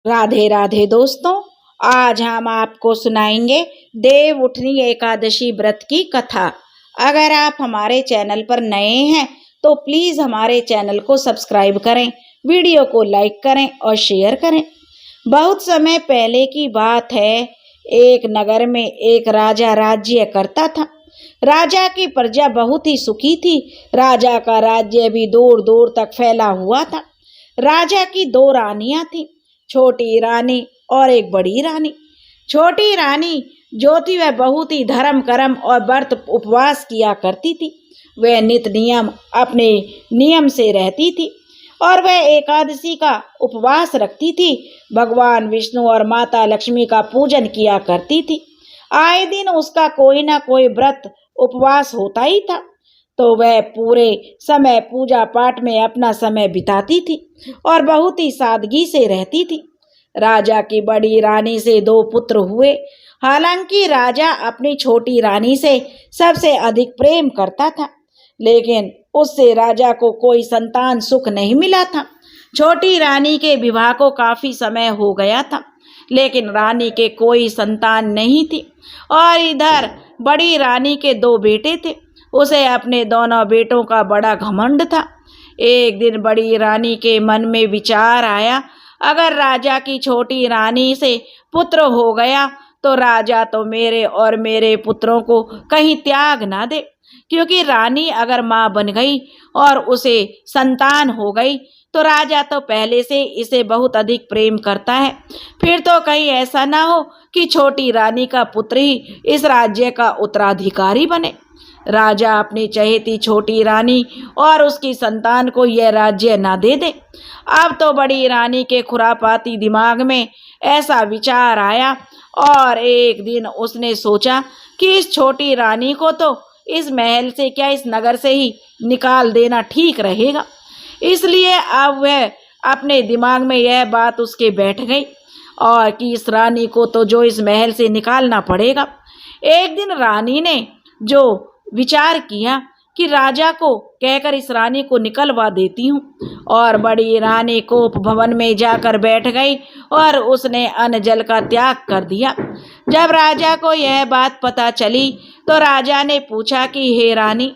राधे राधे दोस्तों, आज हम आपको सुनाएंगे देव उठनी एकादशी व्रत की कथा। अगर आप हमारे चैनल पर नए हैं तो प्लीज हमारे चैनल को सब्सक्राइब करें, वीडियो को लाइक करें और शेयर करें। बहुत समय पहले की बात है। एक नगर में एक राजा राज्य करता था। राजा की प्रजा बहुत ही सुखी थी। राजा का राज्य भी दूर दूर तक फैला हुआ था। राजा की दो रानियां थीं, छोटी रानी और एक बड़ी रानी। छोटी रानी जो थी वह बहुत ही धर्म कर्म और व्रत उपवास किया करती थी। वह नित नियम अपने नियम से रहती थी और वह एकादशी का उपवास रखती थी। भगवान विष्णु और माता लक्ष्मी का पूजन किया करती थी। आए दिन उसका कोई ना कोई व्रत उपवास होता ही था, तो वह पूरे समय पूजा पाठ में अपना समय बिताती थी और बहुत ही सादगी से रहती थी। राजा की बड़ी रानी से दो पुत्र हुए। हालांकि राजा अपनी छोटी रानी से सबसे अधिक प्रेम करता था, लेकिन उससे राजा को कोई संतान सुख नहीं मिला था। छोटी रानी के विवाह को काफी समय हो गया था, लेकिन रानी के कोई संतान नहीं थी। और इधर बड़ी रानी के दो बेटे थे। उसे अपने दोनों बेटों का बड़ा घमंड था। एक दिन बड़ी रानी के मन में विचार आया, अगर राजा की छोटी रानी से पुत्र हो गया तो राजा तो मेरे और मेरे पुत्रों को कहीं त्याग ना दे, क्योंकि रानी अगर माँ बन गई और उसे संतान हो गई तो राजा तो पहले से इसे बहुत अधिक प्रेम करता है। फिर तो कहीं ऐसा ना हो कि छोटी रानी का पुत्र ही इस राज्य का उत्तराधिकारी बने। राजा अपनी चहेती छोटी रानी और उसकी संतान को यह राज्य ना दे दे। अब तो बड़ी रानी के खुरापाती दिमाग में ऐसा विचार आया और एक दिन उसने सोचा कि इस छोटी रानी को तो इस महल से क्या इस नगर से ही निकाल देना ठीक रहेगा। इसलिए अब वह अपने दिमाग में यह बात उसके बैठ गई और कि इस रानी को तो जो इस महल से निकालना पड़ेगा। एक दिन रानी ने जो विचार किया कि राजा को कहकर इस रानी को निकलवा देती हूँ, और बड़ी रानी कोप भवन में जाकर बैठ गई और उसने अन्न जल का त्याग कर दिया। जब राजा को यह बात पता चली तो राजा ने पूछा कि हे रानी,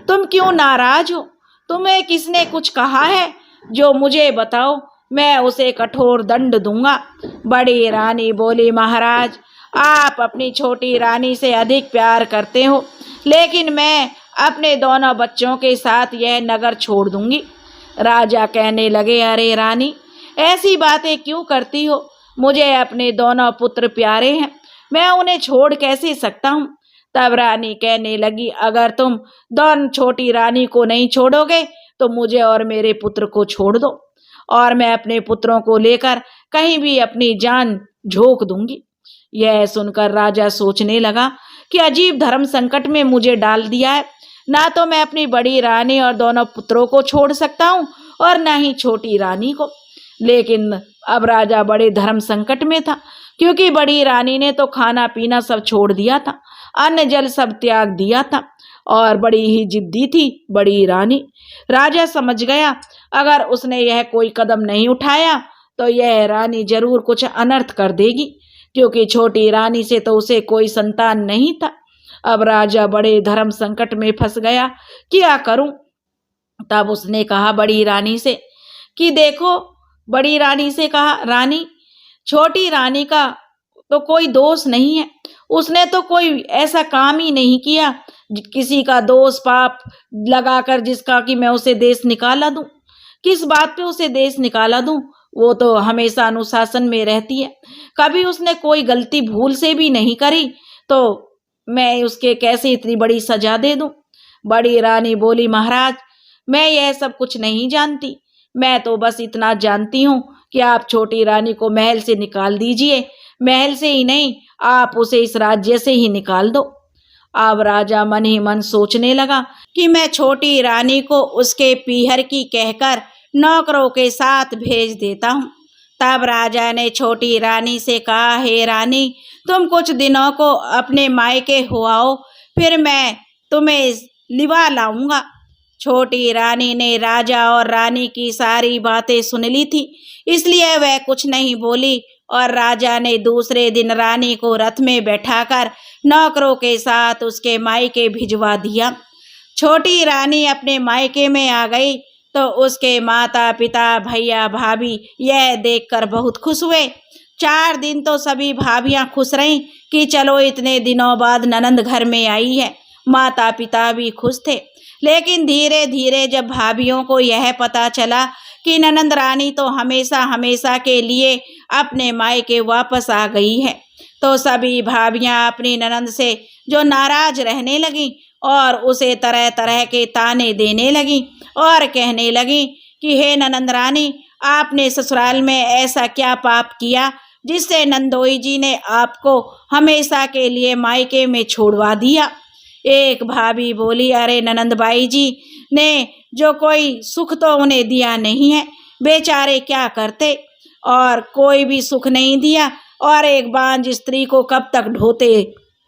तुम क्यों नाराज हो? तुम्हें किसने कुछ कहा है? जो मुझे बताओ, मैं उसे कठोर दंड दूंगा। बड़ी रानी बोली, महाराज, आप अपनी छोटी रानी से अधिक प्यार करते हो, लेकिन मैं अपने दोनों बच्चों के साथ यह नगर छोड़ दूंगी। राजा कहने लगे, अरे रानी, ऐसी बातें क्यों करती हो? मुझे अपने दोनों पुत्र प्यारे हैं, मैं उन्हें छोड़ कैसे सकता हूँ? तब रानी कहने लगी, अगर तुम दोनों छोटी रानी को नहीं छोड़ोगे तो मुझे और मेरे पुत्र को छोड़ दो, और मैं अपने पुत्रों को लेकर कहीं भी अपनी जान झोंक दूंगी। यह सुनकर राजा सोचने लगा कि अजीब धर्म संकट में मुझे डाल दिया है। ना तो मैं अपनी बड़ी रानी और दोनों पुत्रों को छोड़ सकता हूँ और ना ही छोटी रानी को। लेकिन अब राजा बड़े धर्म संकट में था, क्योंकि बड़ी रानी ने तो खाना पीना सब छोड़ दिया था, अन्न जल सब त्याग दिया था, और बड़ी ही जिद्दी थी बड़ी रानी। राजा समझ गया, अगर उसने यह कोई कदम नहीं उठाया तो यह रानी जरूर कुछ अनर्थ कर देगी, क्योंकि छोटी रानी से तो उसे कोई संतान नहीं था। अब राजा बड़े धर्म संकट में फंस गया, क्या करूं? तब उसने कहा बड़ी रानी से कि देखो, बड़ी रानी से कहा, रानी, छोटी रानी का तो कोई दोष नहीं है, उसने तो कोई ऐसा काम ही नहीं किया किसी का दोष पाप लगाकर जिसका कि मैं उसे देश निकाला दूं। किस बात पे उसे देश निकाला दूं? वो तो हमेशा अनुशासन में रहती है, कभी उसने कोई गलती भूल से भी नहीं करी, तो मैं उसके कैसे इतनी बड़ी सजा दे दूं? बड़ी रानी बोली, महाराज, मैं यह सब कुछ नहीं जानती, मैं तो बस इतना जानती हूँ कि आप छोटी रानी को महल से निकाल दीजिए। महल से ही नहीं, आप उसे इस राज्य से ही निकाल दो। अब राजा मन ही मन सोचने लगा कि मैं छोटी रानी को उसके पीहर की कहकर नौकरों के साथ भेज देता हूँ। तब राजा ने छोटी रानी से कहा, हे रानी, तुम कुछ दिनों को अपने मायके हो आओ, फिर मैं तुम्हें लिवा लाऊंगा। छोटी रानी ने राजा और रानी की सारी बातें सुन ली थी, इसलिए वह कुछ नहीं बोली और राजा ने दूसरे दिन रानी को रथ में बैठाकर नौकरों के साथ उसके मायके भिजवा दिया। छोटी रानी अपने मायके में आ गई तो उसके माता पिता भैया भाभी यह देखकर बहुत खुश हुए। 4 दिन तो सभी भाभियां खुश रहीं कि चलो इतने दिनों बाद ननंद घर में आई है। माता पिता भी खुश थे, लेकिन धीरे धीरे जब भाभियों को यह पता चला कि ननंद रानी तो हमेशा हमेशा के लिए अपने मायके वापस आ गई है, तो सभी भाभियां अपनी ननंद से जो नाराज रहने लगीं और उसे तरह तरह के ताने देने लगीं और कहने लगीं कि हे ननंद रानी, आपने ससुराल में ऐसा क्या पाप किया जिससे नंदोई जी ने आपको हमेशा के लिए मायके में छोड़वा दिया। एक भाभी बोली, अरे ननंद बाई जी ने जो कोई सुख तो उन्हें दिया नहीं है, बेचारे क्या करते, और कोई भी सुख नहीं दिया। और एक बांझ स्त्री को कब तक ढोते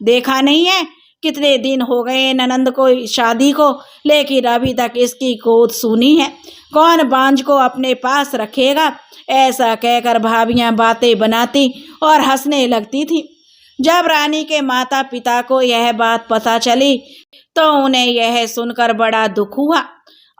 देखा नहीं है, कितने दिन हो गए ननंद को शादी को, लेकिन अभी तक इसकी गोद सूनी है, कौन बांझ को अपने पास रखेगा। ऐसा कहकर भाभियां बातें बनाती और हंसने लगती थी। जब रानी के माता पिता को यह बात पता चली तो उन्हें यह सुनकर बड़ा दुख हुआ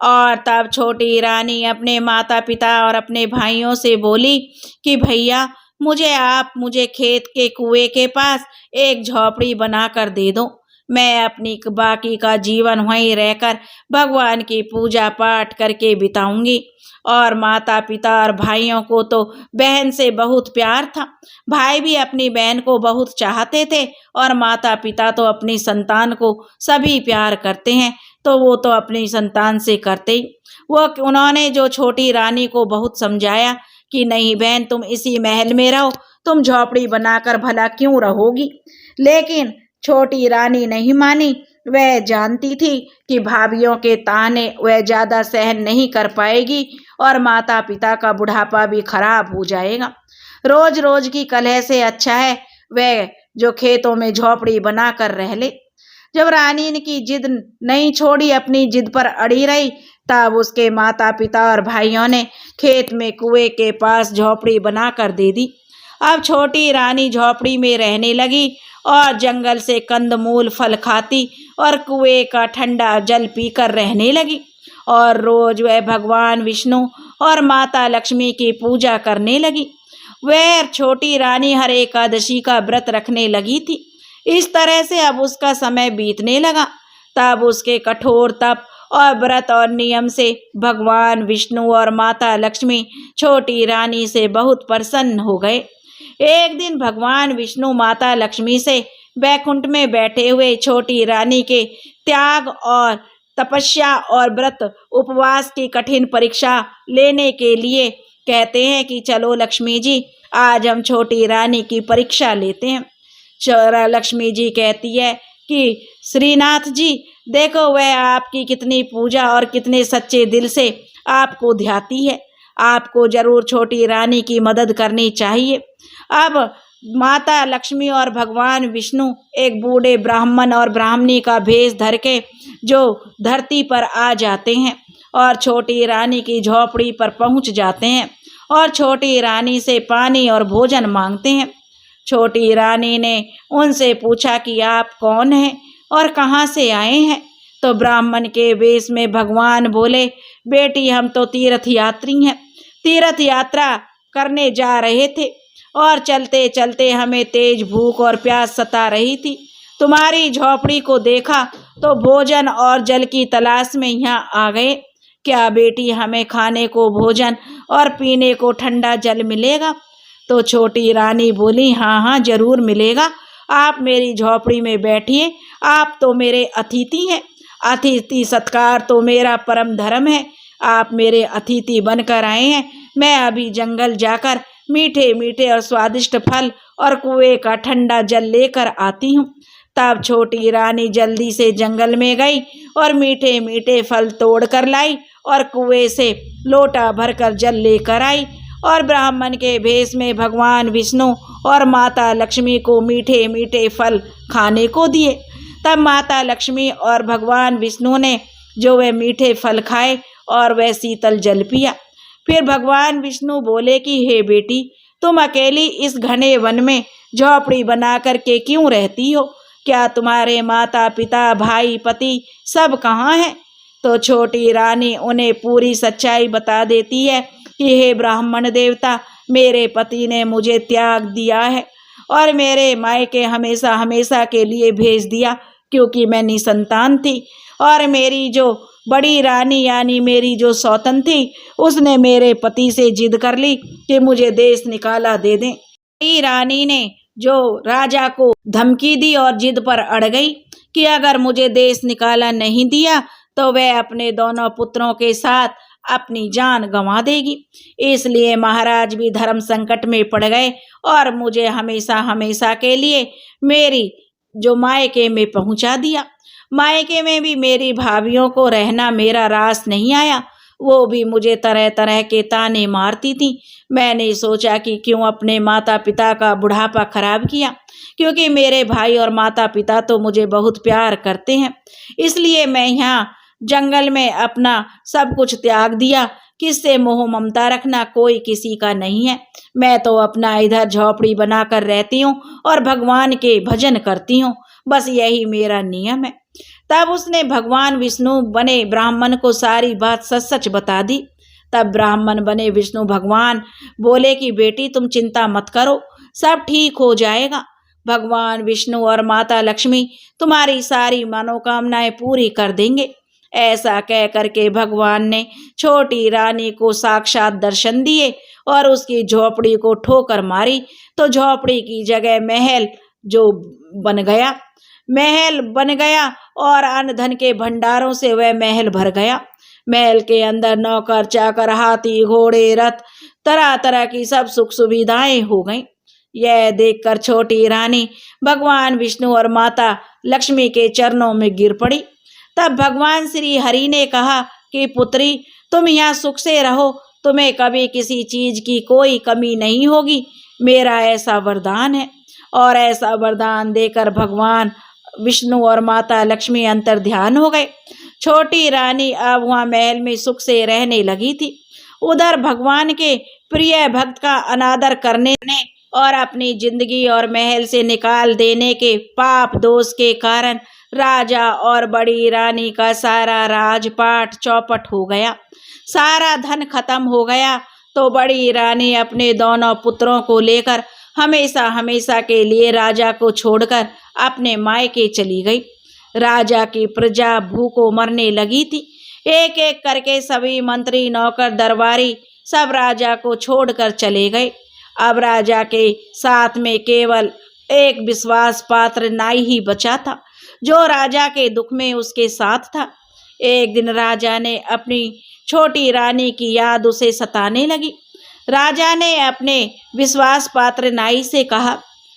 और तब छोटी रानी अपने माता पिता और अपने भाइयों से बोली कि भैया, मुझे खेत के कुएं के पास एक झोपड़ी बनाकर दे दो। मैं अपनी बाकी का जीवन वहीं रहकर भगवान की पूजा पाठ करके बिताऊंगी। और माता पिता और भाइयों को तो बहन से बहुत प्यार था, भाई भी अपनी बहन को बहुत चाहते थे और माता पिता तो अपनी संतान को सभी प्यार करते हैं, तो वो तो अपनी संतान से करते ही। उन्होंने जो छोटी रानी को बहुत समझाया कि नहीं बहन, तुम इसी महल में रहो, तुम झोपड़ी बनाकर भला क्यों रहोगी, लेकिन छोटी रानी नहीं मानी। वह जानती थी कि भाभियों के ताने वह ज़्यादा सहन नहीं कर पाएगी और माता पिता का बुढ़ापा भी खराब हो जाएगा। रोज रोज की कलह से अच्छा है वह जो खेतों में झोपड़ी बना कर रह ले। जब रानी की जिद नहीं छोड़ी, अपनी जिद पर अड़ी रही, तब उसके माता पिता और भाइयों ने खेत में कुएं के पास झोपड़ी बना कर दे दी। अब छोटी रानी झोपड़ी में रहने लगी और जंगल से कंदमूल फल खाती और कुएं का ठंडा जल पीकर रहने लगी और रोज वह भगवान विष्णु और माता लक्ष्मी की पूजा करने लगी। वह छोटी रानी हर एकादशी का व्रत रखने लगी थी। इस तरह से अब उसका समय बीतने लगा। तब उसके कठोर तप और व्रत और नियम से भगवान विष्णु और माता लक्ष्मी छोटी रानी से बहुत प्रसन्न हो गए। एक दिन भगवान विष्णु माता लक्ष्मी से वैकुंठ में बैठे हुए छोटी रानी के त्याग और तपस्या और व्रत उपवास की कठिन परीक्षा लेने के लिए कहते हैं कि चलो लक्ष्मी जी, आज हम छोटी रानी की परीक्षा लेते हैं। लक्ष्मी जी कहती है कि श्रीनाथ जी देखो, वह आपकी कितनी पूजा और कितने सच्चे दिल से आपको ध्याती है, आपको जरूर छोटी रानी की मदद करनी चाहिए। अब माता लक्ष्मी और भगवान विष्णु एक बूढ़े ब्राह्मण और ब्राह्मणी का भेष धर के जो धरती पर आ जाते हैं और छोटी रानी की झोपड़ी पर पहुंच जाते हैं और छोटी रानी से पानी और भोजन मांगते हैं। छोटी रानी ने उनसे पूछा कि आप कौन हैं और कहाँ से आए हैं। तो ब्राह्मण के वेश में भगवान बोले, बेटी हम तो तीर्थ यात्री हैं, तीर्थ यात्रा करने जा रहे थे और चलते चलते हमें तेज भूख और प्यास सता रही थी। तुम्हारी झोपड़ी को देखा तो भोजन और जल की तलाश में यहाँ आ गए। क्या बेटी हमें खाने को भोजन और पीने को ठंडा जल मिलेगा? तो छोटी रानी बोली, हाँ हाँ जरूर मिलेगा, आप मेरी झोपड़ी में बैठिए, आप तो मेरे अतिथि हैं, अतिथि सत्कार तो मेरा परम धर्म है। आप मेरे अतिथि बनकर आए हैं, मैं अभी जंगल जाकर मीठे मीठे और स्वादिष्ट फल और कुएं का ठंडा जल लेकर आती हूँ। तब छोटी रानी जल्दी से जंगल में गई और मीठे मीठे फल तोड़ कर लाई और कुएं से लोटा भरकर जल लेकर आई और ब्राह्मण के भेष में भगवान विष्णु और माता लक्ष्मी को मीठे मीठे फल खाने को दिए। तब माता लक्ष्मी और भगवान विष्णु ने जो वह मीठे फल खाए और वह शीतल जल पिया। फिर भगवान विष्णु बोले कि हे बेटी, तुम अकेली इस घने वन में झोपड़ी बना करके क्यों रहती हो? क्या तुम्हारे माता पिता भाई पति सब कहाँ हैं? तो छोटी रानी उन्हें पूरी सच्चाई बता देती है कि हे ब्राह्मण देवता, मेरे पति ने मुझे त्याग दिया है और मेरे मायके हमेशा हमेशा के लिए भेज दिया, क्योंकि मैं निसंतान थी। और मेरी जो बड़ी रानी यानी मेरी जो सौतन थी, उसने मेरे पति से जिद कर ली कि मुझे देश निकाला दे दें। बड़ी रानी ने जो राजा को धमकी दी और जिद पर अड़ गई कि अगर मुझे देश निकाला नहीं दिया तो वह अपने दोनों पुत्रों के साथ अपनी जान गंवा देगी। इसलिए महाराज भी धर्म संकट में पड़ गए और मुझे हमेशा हमेशा के लिए मेरी जो मायके में पहुंचा दिया। मायके में भी मेरी भाभियों को रहना मेरा रास नहीं आया, वो भी मुझे तरह तरह के ताने मारती थी। मैंने सोचा कि क्यों अपने माता पिता का बुढ़ापा खराब किया, क्योंकि मेरे भाई और माता पिता तो मुझे बहुत प्यार करते हैं। इसलिए मैं यहाँ जंगल में अपना सब कुछ त्याग दिया। किससे मोह ममता रखना, कोई किसी का नहीं है। मैं तो अपना इधर झोपड़ी बनाकर रहती हूँ और भगवान के भजन करती हूँ, बस यही मेरा नियम है। तब उसने भगवान विष्णु बने ब्राह्मण को सारी बात सच सच बता दी। तब ब्राह्मण बने विष्णु भगवान बोले कि बेटी, तुम चिंता मत करो, सब ठीक हो जाएगा। भगवान विष्णु और माता लक्ष्मी तुम्हारी सारी मनोकामनाएं पूरी कर देंगे। ऐसा कह करके भगवान ने छोटी रानी को साक्षात दर्शन दिए और उसकी झोपड़ी को ठोकर मारी तो झोपड़ी की जगह महल जो बन गया, महल बन गया और अन्न धन के भंडारों से वह महल भर गया। महल के अंदर नौकर चाकर हाथी घोड़े रथ तरह तरह की सब सुख सुविधाएं हो गईं। यह देखकर छोटी रानी भगवान विष्णु और माता लक्ष्मी के चरणों में गिर पड़ी। तब भगवान श्री हरि ने कहा कि पुत्री, तुम यहाँ सुख से रहो, तुम्हें कभी किसी चीज की कोई कमी नहीं होगी, मेरा ऐसा वरदान है। और ऐसा वरदान देकर भगवान विष्णु और माता लक्ष्मी अंतर ध्यान हो गए। छोटी रानी अब वहाँ महल में सुख से रहने लगी थी। उधर भगवान के प्रिय भक्त का अनादर करने और अपनी जिंदगी और महल से निकाल देने के पाप दोष के कारण राजा और बड़ी रानी का सारा राजपाट चौपट हो गया, सारा धन खत्म हो गया। तो बड़ी रानी अपने दोनों पुत्रों को लेकर हमेशा हमेशा के लिए राजा को छोड़कर अपने मायके चली गई। राजा की प्रजा भूखों मरने लगी थी। एक एक करके सभी मंत्री नौकर दरबारी सब राजा को छोड़कर चले गए। अब राजा के साथ में केवल एक विश्वास पात्र नाई ही बचा था, जो राजा के दुख में उसके साथ था। एक दिन राजा ने अपनी छोटी रानी की याद उसे सताने लगी। राजा ने अपने विश्वास पात्र नाई से कहा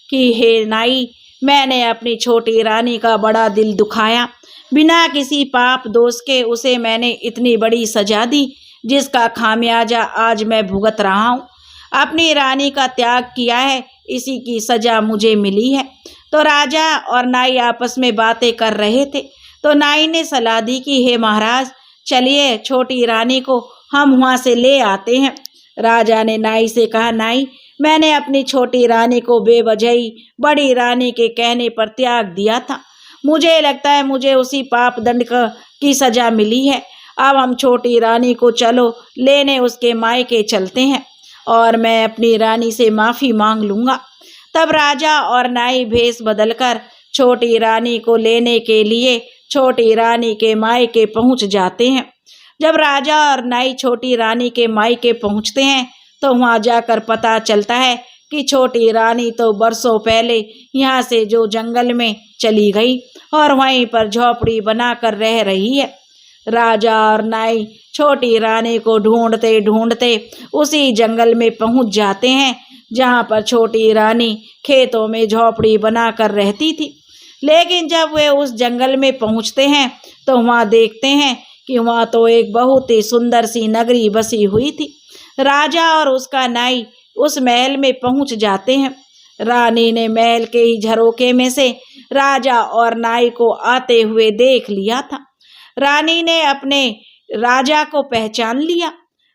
कि हे नाई, मैंने अपनी छोटी रानी का बड़ा दिल दुखाया, बिना किसी पाप दोष के उसे मैंने इतनी बड़ी सजा दी, जिसका खामियाजा आज मैं भुगत रहा हूँ। अपनी रानी का त्याग किया है, इसी की सजा मुझे मिली है। तो राजा और नाई आपस में बातें कर रहे थे। तो नाई ने सलाह दी कि हे महाराज, चलिए छोटी रानी को हम वहाँ से ले आते हैं। राजा ने नाई से कहा, नाई, मैंने अपनी छोटी रानी को बेवजही बड़ी रानी के कहने पर त्याग दिया था। मुझे लगता है मुझे उसी पाप दंड की सजा मिली है। अब हम छोटी रानी को चलो लेने उसके मायके चलते हैं और मैं अपनी रानी से माफ़ी मांग लूँगा। तब राजा और नाई भेष बदलकर छोटी रानी को लेने के लिए छोटी रानी के मायके पहुँच जाते हैं। जब राजा और नाई छोटी रानी के मायके पहुँचते हैं तो वहाँ जाकर पता चलता है कि छोटी रानी तो बरसों पहले यहाँ से जो जंगल में चली गई और वहीं पर झोपड़ी बनाकर रह रही है। राजा और नाई छोटी रानी को ढूंढते ढूंढते उसी जंगल में पहुँच जाते हैं जहाँ पर छोटी रानी खेतों में झोपड़ी बनाकर रहती थी। लेकिन जब वे उस जंगल में पहुँचते हैं तो वहाँ देखते हैं कि वहाँ तो एक बहुत ही सुंदर सी नगरी बसी हुई थी। राजा और उसका नाई उस महल में पहुँच जाते हैं। रानी ने महल के ही झरोखे में से राजा और नाई को आते हुए देख लिया था। रानी ने अपने राजा को पहचान लिया।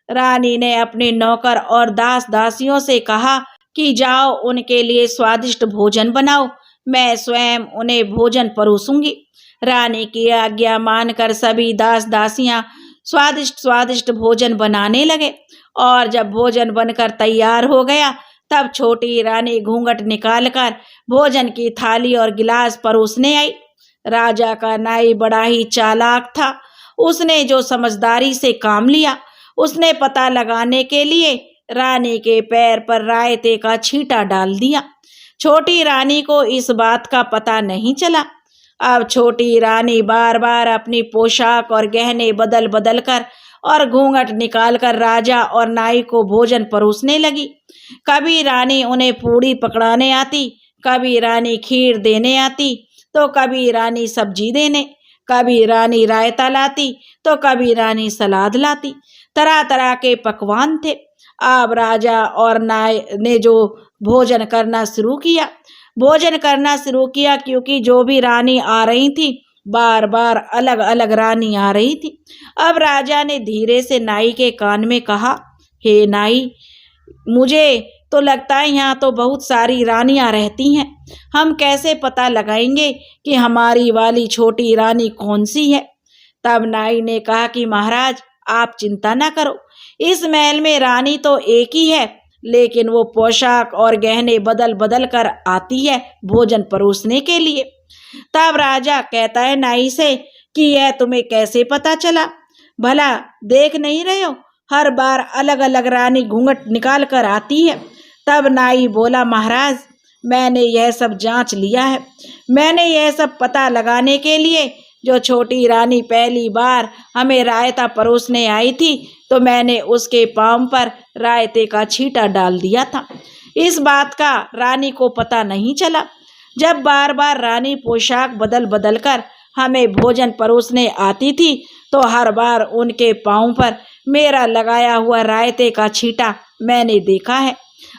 रानी ने अपने नौकर और दास दासियों से कहा कि जाओ उनके लिए स्वादिष्ट भोजन बनाओ, मैं स्वयं उन्हें भोजन परोसूंगी। रानी की आज्ञा मानकर सभी दास दासियां स्वादिष्ट स्वादिष्ट भोजन बनाने लगे और जब भोजन बनकर तैयार हो गया तब छोटी रानी घूंघट निकालकर भोजन की थाली और गिलास परोसने आई। राजा का नाई बड़ा ही चालाक था। उसने जो समझदारी से काम लिया, उसने पता लगाने के लिए रानी के पैर पर रायते का छींटा डाल दिया। छोटी रानी को इस बात का पता नहीं चला। अब छोटी रानी बार बार अपनी पोशाक और गहने बदल बदल कर और घूंघट निकालकर राजा और नाई को भोजन परोसने लगी। कभी रानी उन्हें पूड़ी पकड़ाने आती, कभी रानी खीर देने आती, तो कभी रानी सब्जी देने, कभी रानी रायता लाती, तो कभी रानी सलाद लाती। तरह तरह के पकवान थे। अब राजा और नाई ने जो भोजन करना शुरू किया क्योंकि जो भी रानी आ रही थी बार बार अलग अलग रानी आ रही थी। अब राजा ने धीरे से नाई के कान में कहा, हे नाई, मुझे तो लगता है यहाँ तो बहुत सारी रानियां रहती हैं। हम कैसे पता लगाएंगे कि हमारी वाली छोटी रानी कौन सी है? तब नाई ने कहा कि महाराज, आप चिंता न करो, इस महल में रानी तो एक ही है, लेकिन वो पोशाक और गहने बदल बदल कर आती है भोजन परोसने के लिए। तब राजा कहता है नाई से कि यह तुम्हें कैसे पता चला? भला देख नहीं रहे हो, हर बार अलग अलग रानी घूंघट निकाल कर आती है। तब नाई बोला, महाराज, मैंने यह सब जांच लिया है। मैंने यह सब पता लगाने के लिए जो छोटी रानी पहली बार हमें रायता परोसने आई थी तो मैंने उसके पांव पर रायते का छींटा डाल दिया था। इस बात का रानी को पता नहीं चला। जब बार बार रानी पोशाक बदल बदल कर हमें भोजन परोसने आती थी तो हर बार उनके पांव पर मेरा लगाया हुआ रायते का छींटा मैंने देखा है।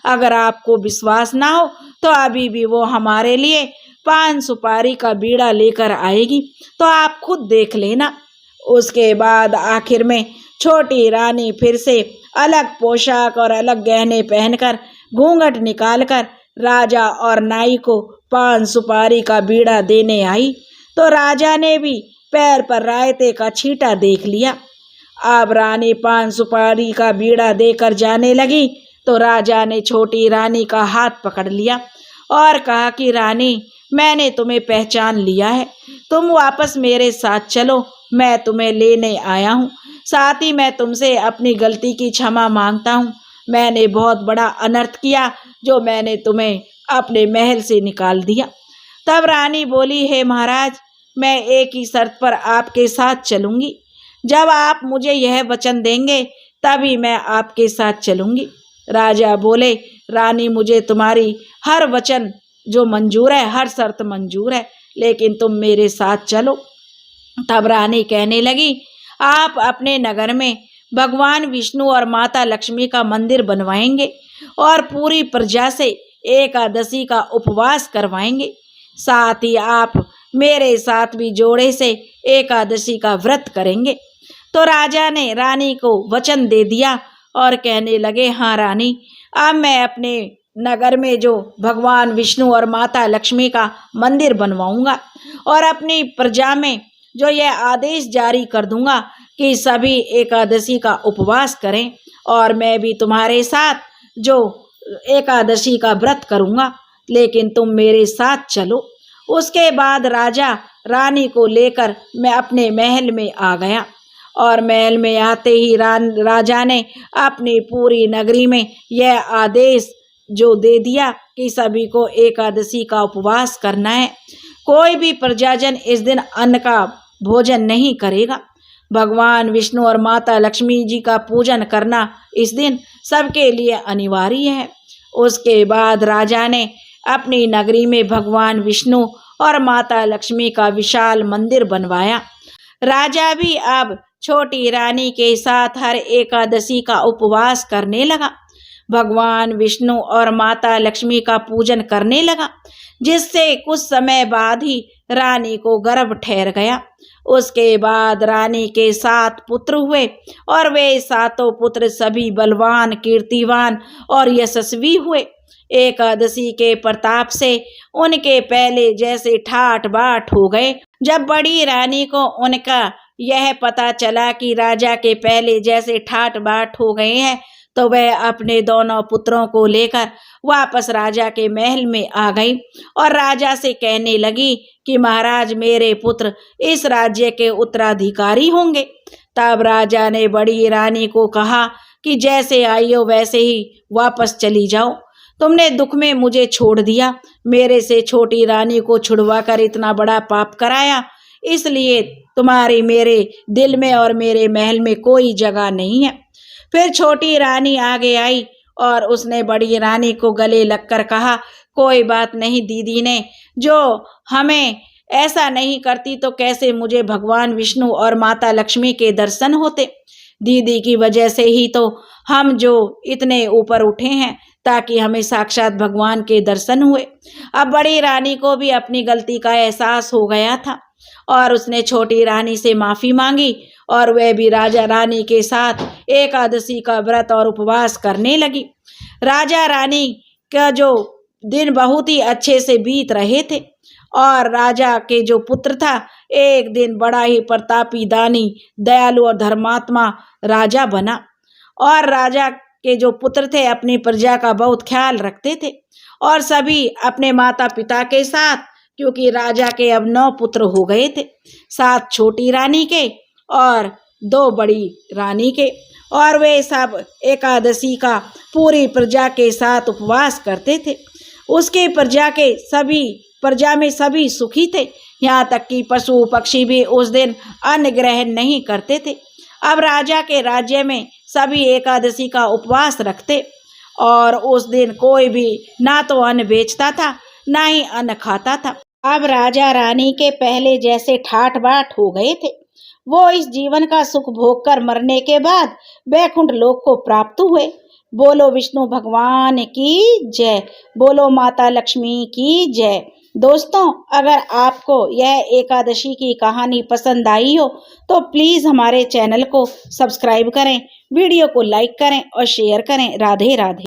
अगर आपको विश्वास ना हो तो अभी भी वो हमारे लिए पान सुपारी का बीड़ा लेकर आएगी, तो आप खुद देख लेना। उसके बाद आखिर में छोटी रानी फिर से अलग पोशाक और अलग गहने पहनकर घूंघट निकालकर राजा और नाई को पान सुपारी का बीड़ा देने आई, तो राजा ने भी पैर पर रायते का छींटा देख लिया। अब रानी पान सुपारी का बीड़ा देकर जाने लगी तो राजा ने छोटी रानी का हाथ पकड़ लिया और कहा कि रानी, मैंने तुम्हें पहचान लिया है, तुम वापस मेरे साथ चलो, मैं तुम्हें लेने आया हूँ। साथ ही मैं तुमसे अपनी गलती की क्षमा मांगता हूँ। मैंने बहुत बड़ा अनर्थ किया जो मैंने तुम्हें अपने महल से निकाल दिया। तब रानी बोली, हे महाराज, मैं एक ही शर्त पर आपके साथ चलूंगी। जब आप मुझे यह वचन देंगे तभी मैं आपके साथ चलूंगी। राजा बोले, रानी, मुझे तुम्हारी हर वचन जो मंजूर है, हर शर्त मंजूर है, लेकिन तुम मेरे साथ चलो। तब रानी कहने लगी, आप अपने नगर में भगवान विष्णु और माता लक्ष्मी का मंदिर बनवाएंगे और पूरी प्रजा से एकादशी का उपवास करवाएंगे। साथ ही आप मेरे साथ भी जोड़े से एकादशी का व्रत करेंगे। तो राजा ने रानी को वचन दे दिया और कहने लगे, हाँ रानी, अब मैं अपने नगर में जो भगवान विष्णु और माता लक्ष्मी का मंदिर बनवाऊंगा और अपनी प्रजा में जो यह आदेश जारी कर दूंगा कि सभी एकादशी का उपवास करें और मैं भी तुम्हारे साथ जो एकादशी का व्रत करूंगा, लेकिन तुम मेरे साथ चलो। उसके बाद राजा रानी को लेकर मैं अपने महल में आ गया और महल में आते ही राजा ने अपनी पूरी नगरी में यह आदेश जो दे दिया कि सभी को एकादशी का उपवास करना है। कोई भी प्रजाजन इस दिन अन्न का भोजन नहीं करेगा। भगवान विष्णु और माता लक्ष्मी जी का पूजन करना इस दिन सबके लिए अनिवार्य है। उसके बाद राजा ने अपनी नगरी में भगवान विष्णु और माता लक्ष्मी का विशाल मंदिर बनवाया। राजा भी अब छोटी रानी के साथ हर एकादशी का उपवास करने लगा। भगवान विष्णु और माता लक्ष्मी का पूजन करने लगा, जिससे कुछ समय बाद ही रानी को गर्भ ठहर गया। उसके बाद रानी के 7 पुत्र हुए और वे 7 पुत्र सभी बलवान, कीर्तिवान और यशस्वी हुए। एकादशी के प्रताप से उनके पहले जैसे ठाठ बाट हो गए। जब बड़ी रानी को उनका यह पता चला कि राजा के पहले जैसे ठाठ बाट हो गए हैं, तो वह अपने दोनों पुत्रों को लेकर वापस राजा के महल में आ गई और राजा से कहने लगी कि महाराज, मेरे पुत्र इस राज्य के उत्तराधिकारी होंगे। तब राजा ने बड़ी रानी को कहा कि जैसे आई हो वैसे ही वापस चली जाओ। तुमने दुख में मुझे छोड़ दिया, मेरे से छोटी रानी को छुड़वा कर इतना बड़ा पाप कराया, इसलिए तुम्हारी मेरे दिल में और मेरे महल में कोई जगह नहीं है। फिर छोटी रानी आगे आई और उसने बड़ी रानी को गले लगकर कहा, कोई बात नहीं दीदी ने, जो हमें ऐसा नहीं करती तो कैसे मुझे भगवान विष्णु और माता लक्ष्मी के दर्शन होते। दीदी की वजह से ही तो हम जो इतने ऊपर उठे हैं, ताकि हमें साक्षात भगवान के दर्शन हुए। अब बड़ी रानी को भी अपनी गलती का एहसास हो गया था और उसने छोटी रानी से माफ़ी मांगी और वह भी राजा रानी के साथ एकादशी का व्रत और उपवास करने लगी। राजा रानी का जो दिन बहुत ही अच्छे से बीत रहे थे और राजा के जो पुत्र था, एक दिन बड़ा ही प्रतापी, दानी, दयालु और धर्मात्मा राजा बना। और राजा के जो पुत्र थे अपनी प्रजा का बहुत ख्याल रखते थे और सभी अपने माता पिता के साथ, क्योंकि राजा के अब 9 पुत्र हो गए थे, 7 छोटी रानी के और 2 बड़ी रानी के, और वे सब एकादशी का पूरी प्रजा के साथ उपवास करते थे। उसके प्रजा में सभी सुखी थे, यहाँ तक कि पशु पक्षी भी उस दिन अन्न ग्रहण नहीं करते थे। अब राजा के राज्य में सभी एकादशी का उपवास रखते और उस दिन कोई भी ना तो अन्न बेचता था ना ही अन्न खाता था। अब राजा रानी के पहले जैसे ठाठ बाट हो गए थे। वो इस जीवन का सुख भोग कर मरने के बाद वैकुंठ लोक को प्राप्त हुए। बोलो विष्णु भगवान की जय, बोलो माता लक्ष्मी की जय। दोस्तों, अगर आपको यह एकादशी की कहानी पसंद आई हो तो प्लीज़ हमारे चैनल को सब्सक्राइब करें, वीडियो को लाइक करें और शेयर करें। राधे राधे।